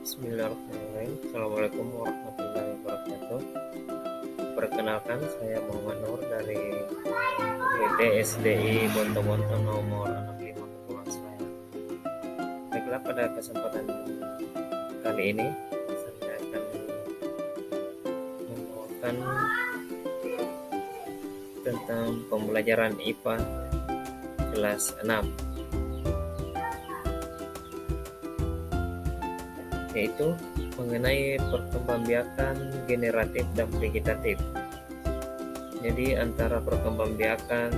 Bismillahirrahmanirrahim. Assalamualaikum warahmatullahi wabarakatuh. Perkenalkan, saya Muhammad Nur dari PT SDI Bonto-Bonto nomor 65 Kepulauan Selayar. Baiklah, pada kesempatan kali ini saya akan membawakan tentang pembelajaran IPA kelas 6, yaitu mengenai perkembangbiakan generatif dan vegetatif. Jadi antara perkembangbiakan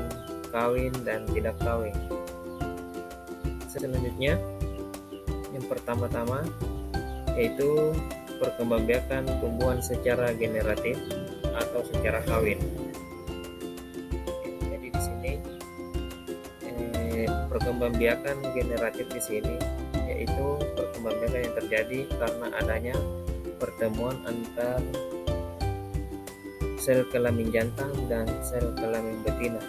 kawin dan tidak kawin. Selanjutnya, yang pertama-tama yaitu perkembangbiakan tumbuhan secara generatif atau secara kawin. Jadi di sini perkembangbiakan generatif di sini yaitu perkembangbiakan yang terjadi karena adanya pertemuan antar sel kelamin jantan dan sel kelamin betina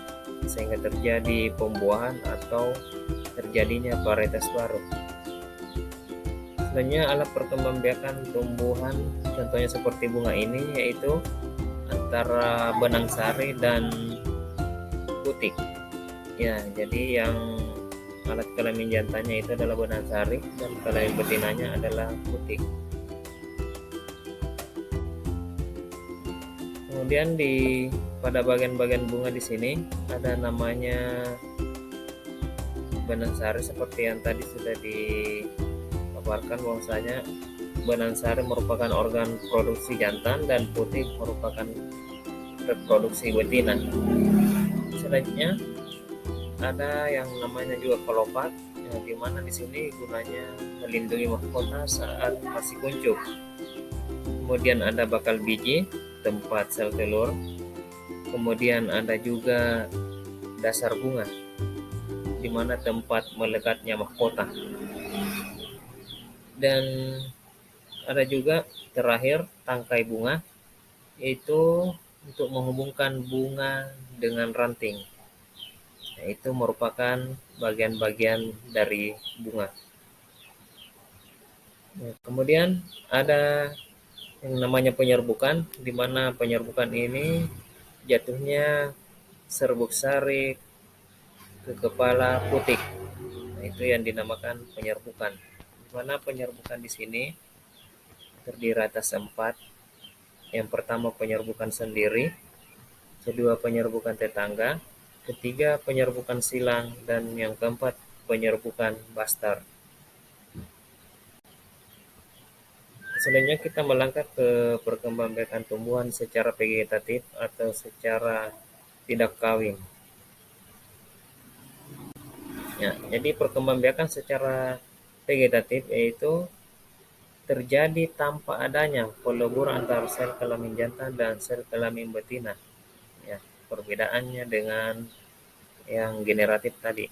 sehingga terjadi pembuahan atau terjadinya varietas baru. Selanjutnya, alat perkembangbiakan tumbuhan contohnya seperti bunga ini yaitu antara benang sari dan putik. Ya, jadi yang alat kelamin jantannya itu adalah benang sari dan kelamin betinanya adalah putik. Kemudian pada bagian-bagian bunga di sini ada namanya benang sari seperti yang tadi sudah dipaparkan bahwasanya benang sari merupakan organ produksi jantan dan putik merupakan reproduksi betina. Selanjutnya ada yang namanya juga kelopak, di mana di sini gunanya melindungi mahkota saat masih kuncup. Kemudian ada bakal biji, tempat sel telur. Kemudian ada juga dasar bunga, di mana tempat melekatnya mahkota. Dan ada juga terakhir tangkai bunga, yaitu untuk menghubungkan bunga dengan ranting. Itu merupakan bagian-bagian dari bunga. Kemudian ada yang namanya penyerbukan, di mana penyerbukan ini jatuhnya serbuk sari ke kepala putik. Itu yang dinamakan penyerbukan. Di mana penyerbukan di sini terdiri atas 4. Yang pertama penyerbukan sendiri, kedua penyerbukan tetangga, ketiga penyerbukan silang, dan yang keempat penyerbukan bastar. Selanjutnya kita melangkah ke perkembangbiakan tumbuhan secara vegetatif atau secara tidak kawin. Ya, jadi perkembangbiakan secara vegetatif yaitu terjadi tanpa adanya peleburan antara sel kelamin jantan dan sel kelamin betina. Ya, perbedaannya dengan yang generatif tadi.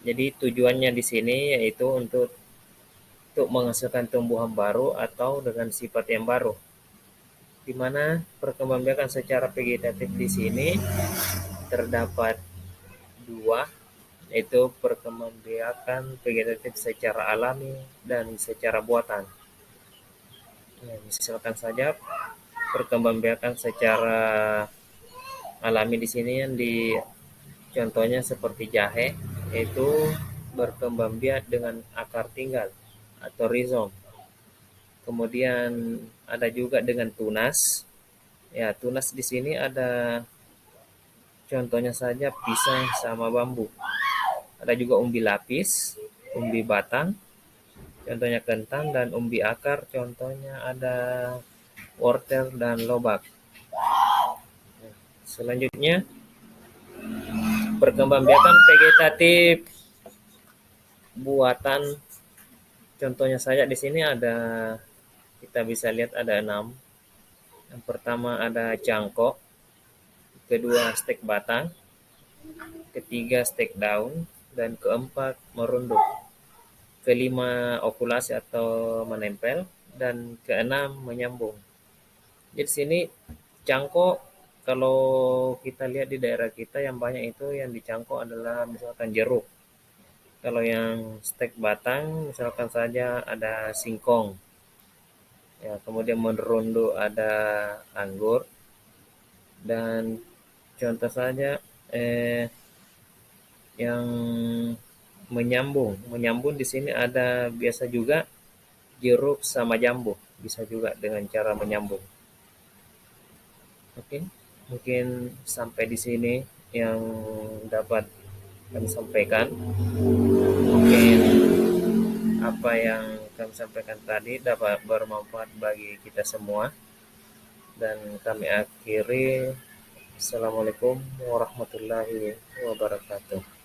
Jadi tujuannya di sini yaitu untuk menghasilkan tumbuhan baru atau dengan sifat yang baru. Di mana perkembangbiakan secara vegetatif di sini terdapat 2, yaitu perkembangbiakan vegetatif secara alami dan secara buatan. Ya, misalkan saja perkembangbiakan secara alami di sini yang contohnya seperti jahe, yaitu berkembang biak dengan akar tinggal atau rizom. Kemudian ada juga dengan tunas. Ya, tunas di sini ada contohnya saja pisang sama bambu. Ada juga umbi lapis, umbi batang, contohnya kentang, dan umbi akar, contohnya ada wortel dan lobak. Selanjutnya, perkembangbiakan vegetatif buatan, contohnya saja di sini ada, kita bisa lihat ada 6. Yang pertama ada cangkok, kedua stek batang, ketiga stek daun, dan keempat merunduk, kelima okulasi atau menempel, dan keenam menyambung. Jadi di sini cangkok, kalau kita lihat di daerah kita yang banyak itu yang dicangkok adalah misalkan jeruk. Kalau yang stek batang misalkan saja ada singkong. Ya, kemudian menurundu ada anggur, dan contoh saja yang menyambung di sini ada biasa juga jeruk sama jambu, bisa juga dengan cara menyambung. Oke, mungkin sampai di sini yang dapat kami sampaikan. Mungkin apa yang kami sampaikan tadi dapat bermanfaat bagi kita semua, dan kami akhiri. Assalamualaikum warahmatullahi wabarakatuh.